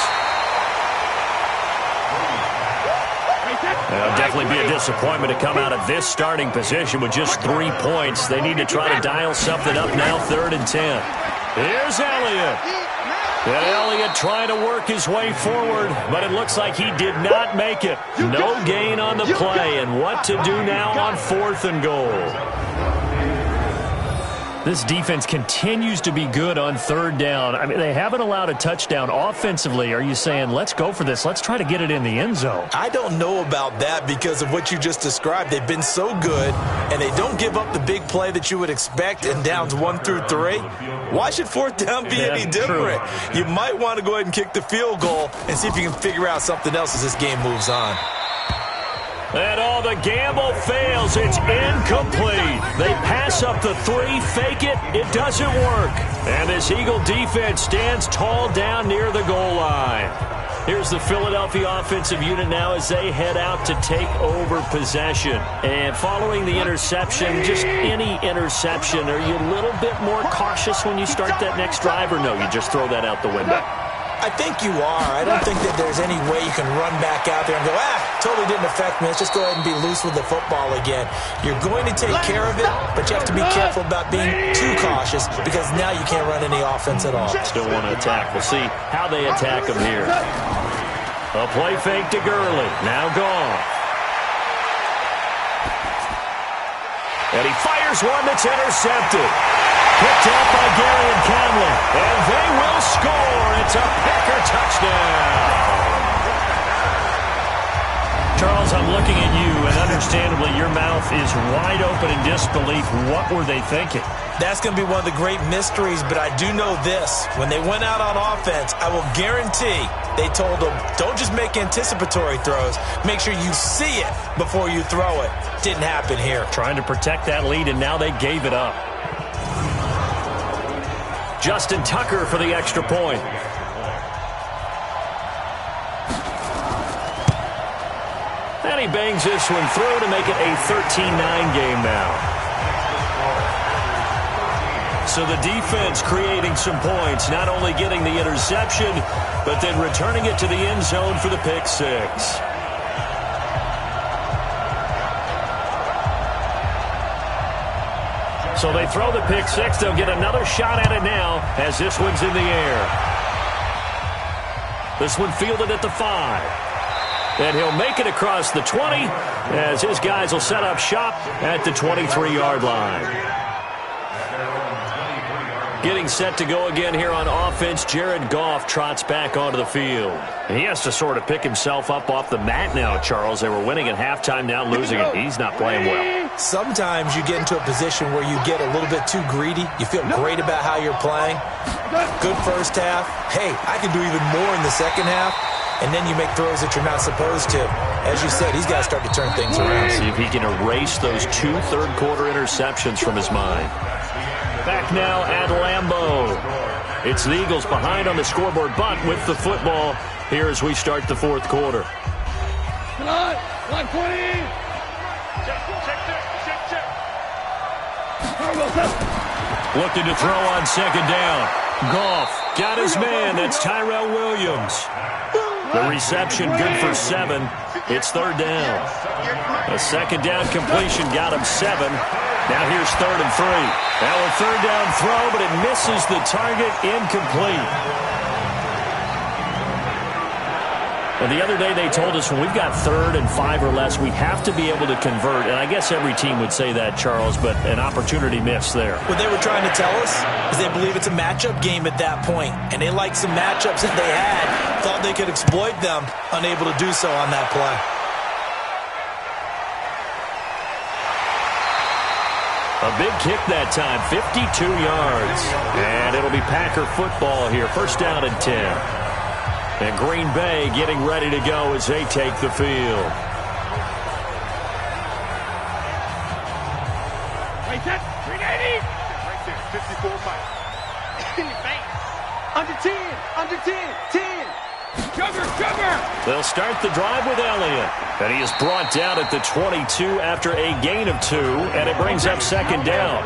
It'll definitely be a disappointment to come out of this starting position with just 3 points. They need to try to dial something up now, 3rd and 10. Here's Elliott. And Elliott trying to work his way forward, but it looks like he did not make it. No gain on the play, and what to do now on 4th and goal. This defense continues to be good on 3rd down. I mean, they haven't allowed a touchdown offensively. Are you saying, let's go for this, let's try to get it in the end zone? I don't know about that because of what you just described. They've been so good, and they don't give up the big play that you would expect in downs 1 through 3. Why should 4th down be any different? True. You might want to go ahead and kick the field goal and see if you can figure out something else as this game moves on. And the gamble fails. It's incomplete. They pass up the 3, fake it. It doesn't work. And this Eagle defense stands tall down near the goal line. Here's the Philadelphia offensive unit now as they head out to take over possession. And following the interception, just any interception, are you a little bit more cautious when you start that next drive, or no, you just throw that out the window? I think you are. I don't think that there's any way you can run back out there and go, totally didn't affect me. Let's just go ahead and be loose with the football again. You're going to take care of it, but you have to be careful about being too cautious because now you can't run any offense at all. Still want to attack. We'll see how they attack them here. A play fake to Gurley. Now gone. And he fires one that's intercepted. Picked up by Gary and Conley. And they will score. It's a Packer touchdown. Charles, I'm looking at you, and understandably your mouth is wide open in disbelief. What were they thinking? That's going to be one of the great mysteries, but I do know this. When they went out on offense, I will guarantee they told them, don't just make anticipatory throws. Make sure you see it before you throw it. Didn't happen here. Trying to protect that lead, and now they gave it up. Justin Tucker for the extra point. And he bangs this one through to make it a 13-9 game now. So the defense creating some points, not only getting the interception, but then returning it to the end zone for the pick six. So they throw the pick six. They'll get another shot at it now as this one's in the air. This one fielded at the 5. And he'll make it across the 20 as his guys will set up shop at the 23-yard line. Getting set to go again here on offense, Jared Goff trots back onto the field. He has to sort of pick himself up off the mat now, Charles. They were winning at halftime, now losing it. He's not playing well. Sometimes you get into a position where you get a little bit too greedy. You feel great about how you're playing. Good first half. Hey, I can do even more in the second half. And then you make throws that you're not supposed to. As you said, he's got to start to turn things around. See if he can erase those 2 third-quarter interceptions from his mind. Back now at Lambeau. It's the Eagles behind on the scoreboard, but with the football here as we start the fourth quarter. Come on, 120. Looking to throw on second down. Goff got his man. That's Tyrell Williams. The reception good for 7. It's third down. A second down completion got him 7. Now here's 3rd and 3. Now a third down throw, but it misses the target, incomplete. And the other day they told us when we've got 3rd and 5 or less, we have to be able to convert. And I guess every team would say that, Charles, but an opportunity missed there. What they were trying to tell us is they believe it's a matchup game at that point, and they liked some matchups that they had, thought they could exploit them, unable to do so on that play. A big kick that time, 52 yards. And it'll be Packer football here, first down and 10. And Green Bay getting ready to go as they take the field. Right there, 380. Right there, 54 fight. In your face. Under 10, 10. Sugar. They'll start the drive with Elliott. And he is brought down at the 22 after a gain of 2, and it brings up second down.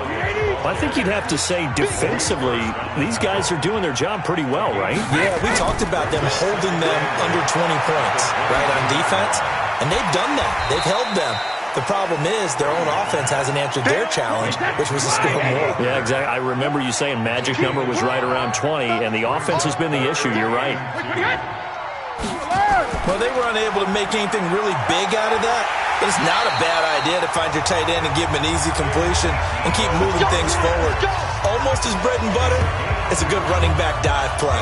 I think you'd have to say defensively, these guys are doing their job pretty well, right? Yeah, we talked about them holding them under 20 points, right, on defense. And they've done that. They've held them. The problem is their own offense hasn't answered their challenge, which was to score more. Yeah, exactly. I remember you saying magic number was right around 20, and the offense has been the issue. You're right. Well, they were unable to make anything really big out of that, but it's not a bad idea to find your tight end and give him an easy completion and keep moving things forward. Almost his bread and butter, it's a good running back dive play.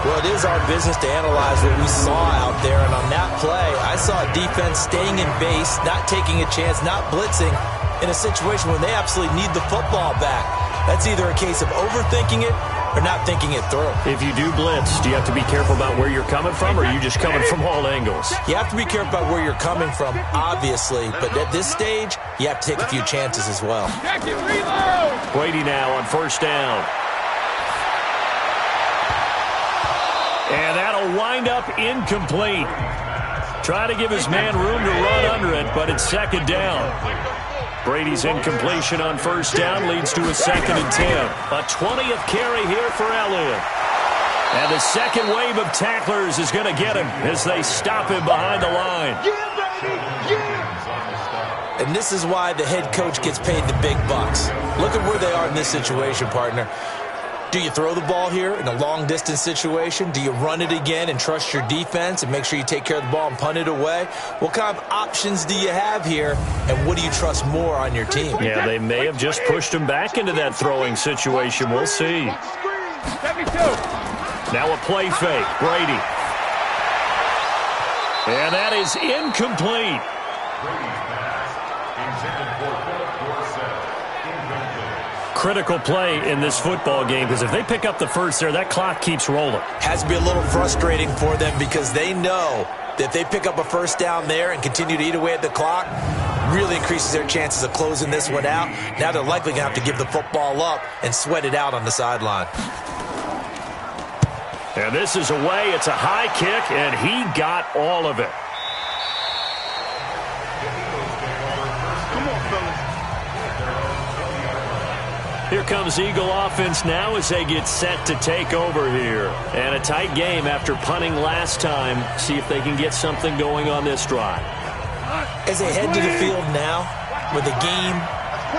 Well, it is our business to analyze what we saw out there, and on that play, I saw a defense staying in base, not taking a chance, not blitzing, in a situation when they absolutely need the football back. That's either a case of overthinking it or not thinking it through. If you do blitz, do you have to be careful about where you're coming from, or are you just coming from all angles? You have to be careful about where you're coming from, obviously, but at this stage, you have to take a few chances as well. Brady now on first down. And that'll wind up incomplete. Try to give his man room to run under it, but it's second down. Brady's incompletion on first down leads to a 2nd and 10. A 20th carry here for Elliott. And the second wave of tacklers is going to get him as they stop him behind the line. And this is why the head coach gets paid the big bucks. Look at where they are in this situation, partner. Do you throw the ball here in a long-distance situation? Do you run it again and trust your defense and make sure you take care of the ball and punt it away? What kind of options do you have here, and what do you trust more on your team? Yeah, they may have just pushed him back into that throwing situation. We'll see. Now a play fake. Brady. And that is incomplete. Critical play in this football game, because if they pick up the first there, that clock keeps rolling. Has to be a little frustrating for them because they know that if they pick up a first down there and continue to eat away at the clock, really increases their chances of closing this one out. Now they're likely going to have to give the football up and sweat it out on the sideline. And this is away. It's a high kick, and he got all of it. Here comes Eagle offense now as they get set to take over here. And a tight game after punting last time. See if they can get something going on this drive. As they head to the field now, with the game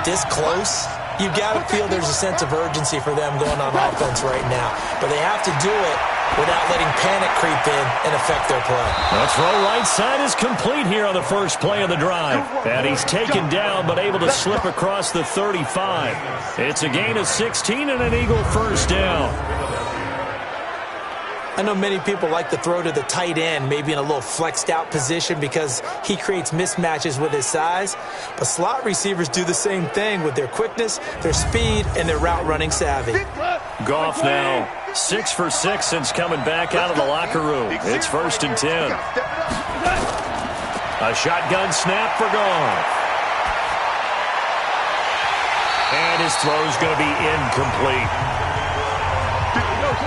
this close, you've got to feel there's a sense of urgency for them going on offense right now. But they have to do it without letting panic creep in and affect their play. The throw right side is complete here on the first play of the drive. And he's taken down but able to slip across the 35. It's a gain of 16 and an Eagle first down. I know many people like to throw to the tight end, maybe in a little flexed out position because he creates mismatches with his size. But slot receivers do the same thing with their quickness, their speed, and their route running savvy. Goff now 6 for 6 since coming back out of the locker room. It's 1st and 10. A shotgun snap for Goff. And his throw's going to be incomplete.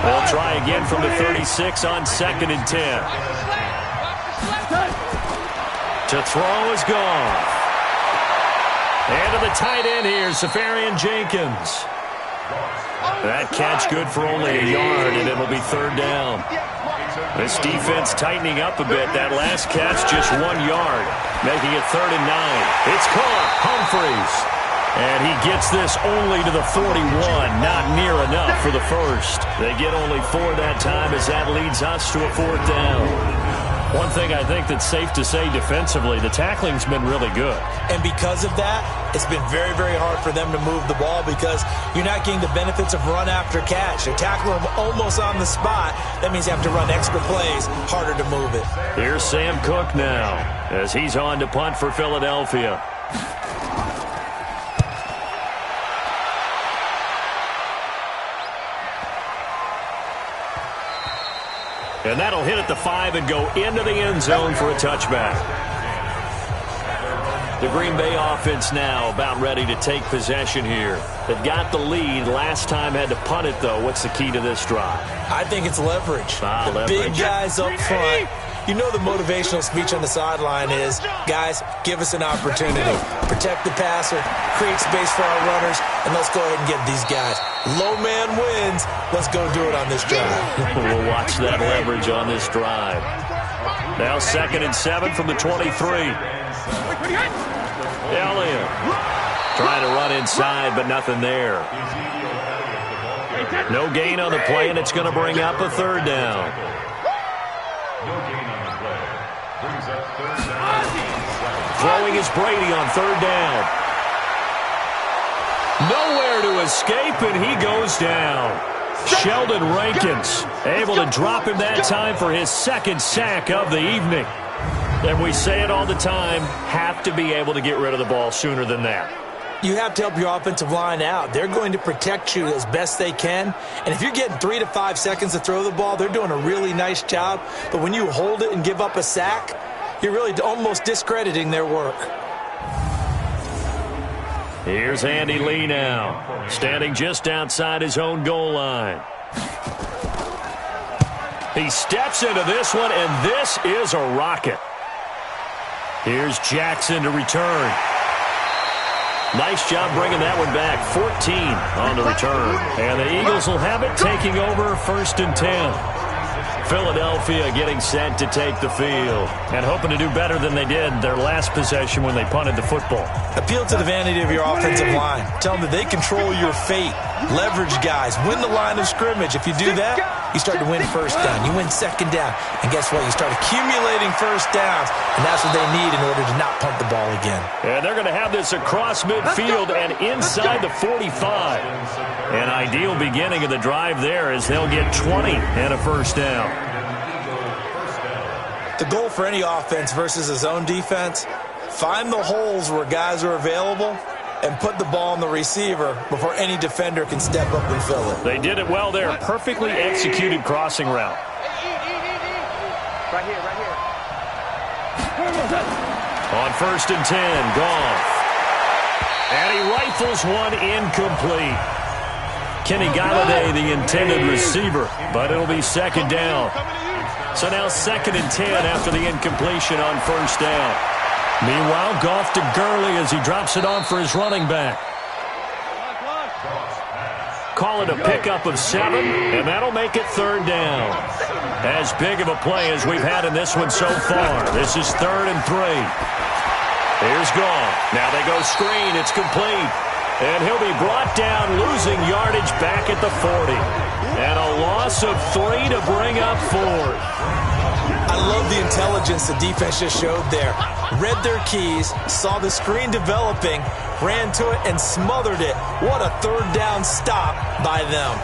They'll try again from the 36 on 2nd and 10. To throw is Goff. And to the tight end here, Safarian Jenkins. That catch good for only a yard, and it'll be 3rd down. This defense tightening up a bit. That last catch just 1 yard, making it 3rd and 9. It's caught. Humphreys. And he gets this only to the 41. Not near enough for the first. They get only 4 that time as that leads us to a 4th down. One thing I think that's safe to say defensively, the tackling's been really good. And because of that, it's been very, very hard for them to move the ball because you're not getting the benefits of run after catch. They tackle them almost on the spot. That means you have to run extra plays, harder to move it. Here's Sam Cook now as he's on to punt for Philadelphia. And that'll hit at the 5 and go into the end zone for a touchback. The Green Bay offense now about ready to take possession here. They've got the lead. Last time had to punt it, though. What's the key to this drive? I think it's leverage. The big guys up front. You know the motivational speech on the sideline is, guys, give us an opportunity. Protect the passer, create space for our runners, and let's go ahead and get these guys. Low man wins. Let's go do it on this drive. We'll watch that leverage on this drive. Now 2nd and 7 from the 23. Elliott trying to run inside, but nothing there. No gain on the play, and it's going to bring up a 3rd down. Throwing is Brady on 3rd down. Nowhere to escape, and he goes down. Sheldon Rankins able to drop him that time for his 2nd sack of the evening. And we say it all the time, have to be able to get rid of the ball sooner than that. You have to help your offensive line out. They're going to protect you as best they can. And if you're getting 3 to 5 seconds to throw the ball, they're doing a really nice job. But when you hold it and give up a sack, you're really almost discrediting their work. Here's Andy Lee now, standing just outside his own goal line. He steps into this one, and this is a rocket. Here's Jackson to return. Nice job bringing that one back. 14 on the return. And the Eagles will have it, taking over 1st and 10. Philadelphia getting set to take the field and hoping to do better than they did their last possession when they punted the football. Appeal to the vanity of your offensive line. Tell them that they control your fate. Leverage guys. Win the line of scrimmage. If you do that, you start to win 1st down. You win 2nd down. And guess what? You start accumulating 1st downs. And that's what they need in order to not punt the ball again. And they're going to have this across midfield and inside the 45. An ideal beginning of the drive there as they'll get 20 and a 1st down. The goal for any offense versus a zone defense, find the holes where guys are available and put the ball on the receiver before any defender can step up and fill it. They did it well there. Perfectly executed crossing route. Right here, right here. On 1st and 10, Goff. And he rifles one incomplete. Kenny Galladay, the intended receiver, but it'll be 2nd down. So now 2nd and 10 after the incompletion on 1st down. Meanwhile, Goff to Gurley as he drops it on for his running back. Call it a pickup of 7, and that'll make it 3rd down. As big of a play as we've had in this one so far. This is 3rd and 3. Here's Goff. Now they go screen. It's complete. And he'll be brought down, losing yardage back at the 40. And a loss of 3 to bring up 4th. I love the intelligence the defense just showed there. Read their keys, saw the screen developing, ran to it, and smothered it. What a 3rd down stop by them.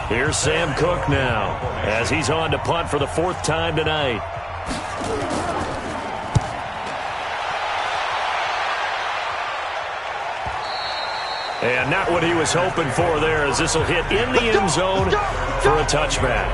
Here's Sam Cook now as he's on to punt for the 4th time tonight. And not what he was hoping for there, as this will hit in the end zone for a touchback.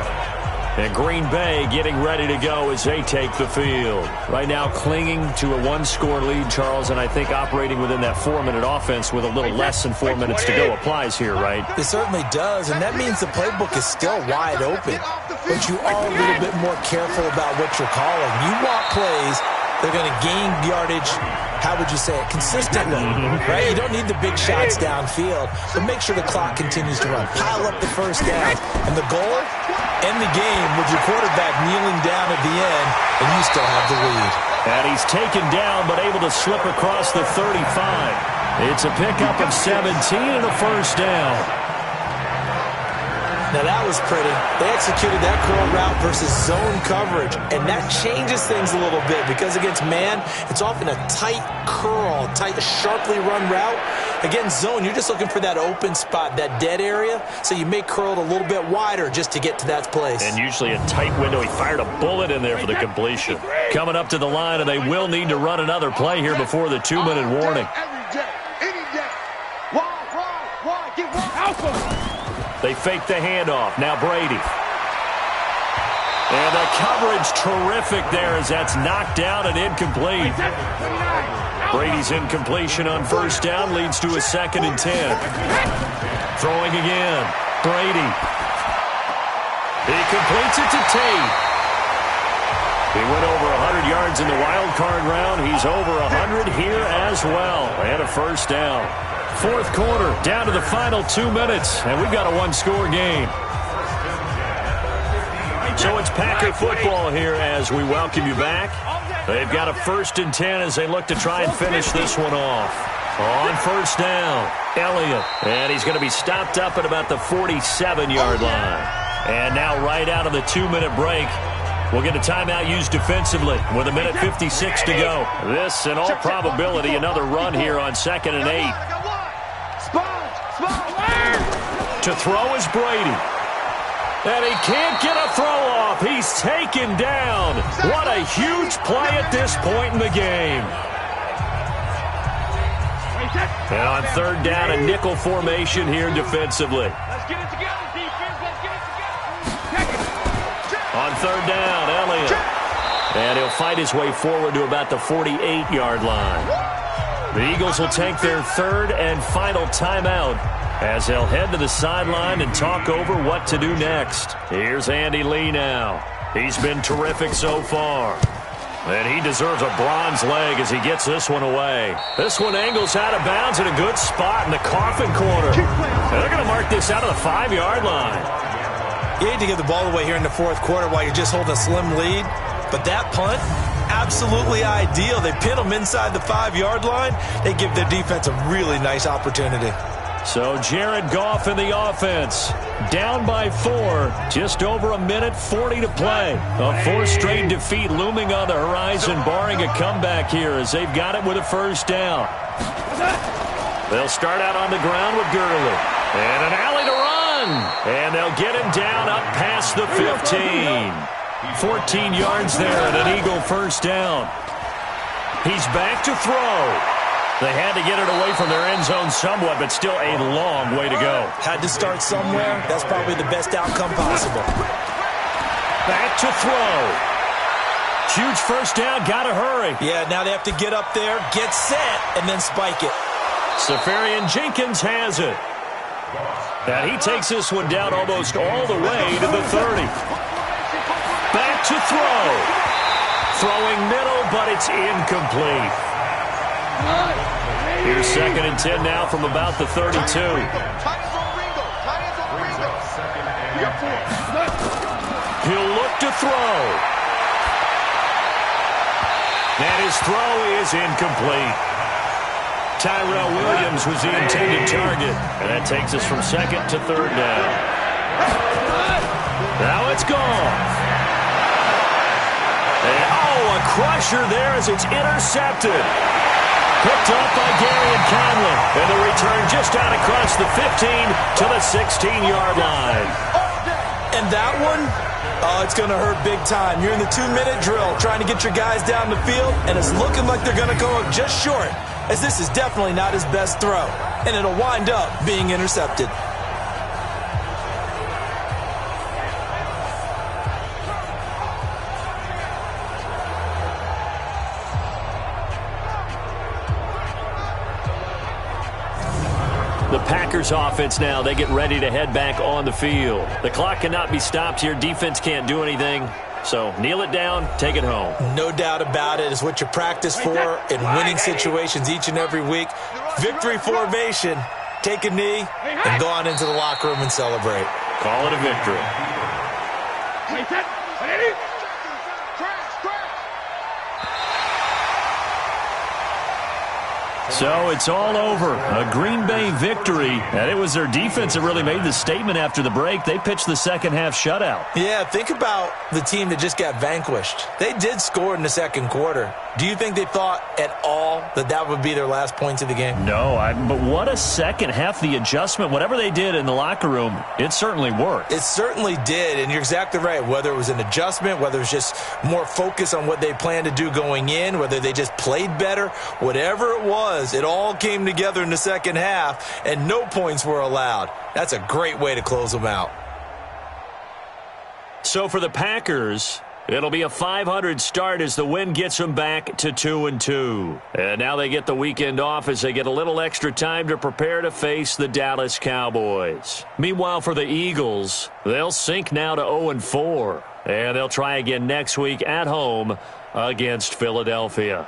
And Green Bay getting ready to go as they take the field. Right now clinging to a 1-score lead, Charles, and I think operating within that 4-minute offense with a little less than 4 minutes to go applies here, right? It certainly does, and that means the playbook is still wide open. But you are a little bit more careful about what you're calling. You want plays that are going to gain yardage, how would you say it, consistently, right? You don't need the big shots downfield, but make sure the clock continues to run. Pile up the 1st down, and the goal, end the game with your quarterback kneeling down at the end, and you still have the lead. And he's taken down, but able to slip across the 35. It's a pickup of 17 and a 1st down. Now that was pretty. They executed that curl route versus zone coverage, and that changes things a little bit because against man, it's often a tight curl, tight, sharply run route. Against zone, you're just looking for that open spot, that dead area, so you may curl it a little bit wider just to get to that place. And usually a tight window. He fired a bullet in there for the completion. Coming up to the line, and they will need to run another play here before the 2-minute warning. They fake the handoff. Now Brady. And the coverage terrific there as that's knocked down and incomplete. Brady's incompletion on 1st down leads to a 2nd and 10. Throwing again. Brady. He completes it to Tate. He went over 100 yards in the wild card round. He's over 100 here as well. And a 1st down. 4th quarter, down to the final 2 minutes, and we've got a 1-score game. So it's Packer football here as we welcome you back. They've got a 1st and 10 as they look to try and finish this one off. On 1st down, Elliott, and he's going to be stopped up at about the 47-yard line. And now right out of the 2-minute break, we'll get a timeout used defensively with 1:56 to go. This, in all probability, another run here on 2nd and 8. To throw is Brady. And he can't get a throw off. He's taken down. What a huge play at this point in the game. And on 3rd down, a nickel formation here defensively. Let's get it together, defense. Let's get it together. On 3rd down, Elliott. And he'll fight his way forward to about the 48-yard line. The Eagles will take their 3rd and final timeout as they'll head to the sideline and talk over what to do next. Here's Andy Lee now. He's been terrific so far. And he deserves a bronze leg as he gets this one away. This one angles out of bounds in a good spot in the coffin corner. And they're going to mark this out of the 5-yard line. You hate to give the ball away here in the fourth quarter while you're just holding a slim lead. But that punt, absolutely ideal. They pin them inside the 5-yard line. They give their defense a really nice opportunity. So Jared Goff in the offense. Down by 4. Just over a minute 40 to play. A 4th straight defeat looming on the horizon, barring a comeback here as they've got it with a first down. They'll start out on the ground with Gurley. And an alley to run. And they'll get him down up past the 15. 14 yards there and an Eagle first down. He's back to throw. They had to get it away from their end zone somewhat, but still a long way to go. Had to start somewhere. That's probably the best outcome possible. Back to throw. Huge first down. Got to hurry. Yeah, now they have to get up there, get set, and then spike it. Safarian Jenkins has it. And he takes this one down almost all the way to the 30. Back to throw. Throwing middle, but it's incomplete. Here's 2nd and 10 now from about the 32. He'll look to throw. And his throw is incomplete. Tyrell Williams was the intended target. And that takes us from 2nd to 3rd down. Now it's gone. And, a crusher there as it's intercepted. Picked up by Gary and Conley. And the return just out across the 15 to the 16-yard line. And that one, it's going to hurt big time. You're in the 2-minute drill trying to get your guys down the field, and it's looking like they're going to go up just short, as this is definitely not his best throw. And it'll wind up being intercepted. The Packers offense now, they get ready to head back on the field. The clock cannot be stopped here. Defense can't do anything. So kneel it down, take it home. No doubt about it. It's what you practice for in winning situations each and every week. Victory formation. Take a knee and go on into the locker room and celebrate. Call it a victory. So it's all over. A Green Bay victory. And it was their defense that really made the statement after the break. They pitched the second-half shutout. Yeah, think about the team that just got vanquished. They did score in the second quarter. Do you think they thought at all that that would be their last points of the game? No, but what a second half. The adjustment, whatever they did in the locker room, it certainly worked. It certainly did, and you're exactly right. Whether it was an adjustment, whether it was just more focus on what they planned to do going in, whether they just played better, whatever it was, it all came together in the second half, and no points were allowed. That's a great way to close them out. So for the Packers, it'll be a 500 start as the win gets them back to 2-2. And now they get the weekend off as they get a little extra time to prepare to face the Dallas Cowboys. Meanwhile, for the Eagles, they'll sink now to 0-4. And they'll try again next week at home against Philadelphia.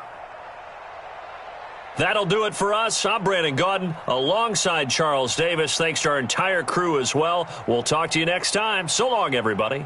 That'll do it for us. I'm Brandon Gaudin alongside Charles Davis. Thanks to our entire crew as well. We'll talk to you next time. So long, everybody.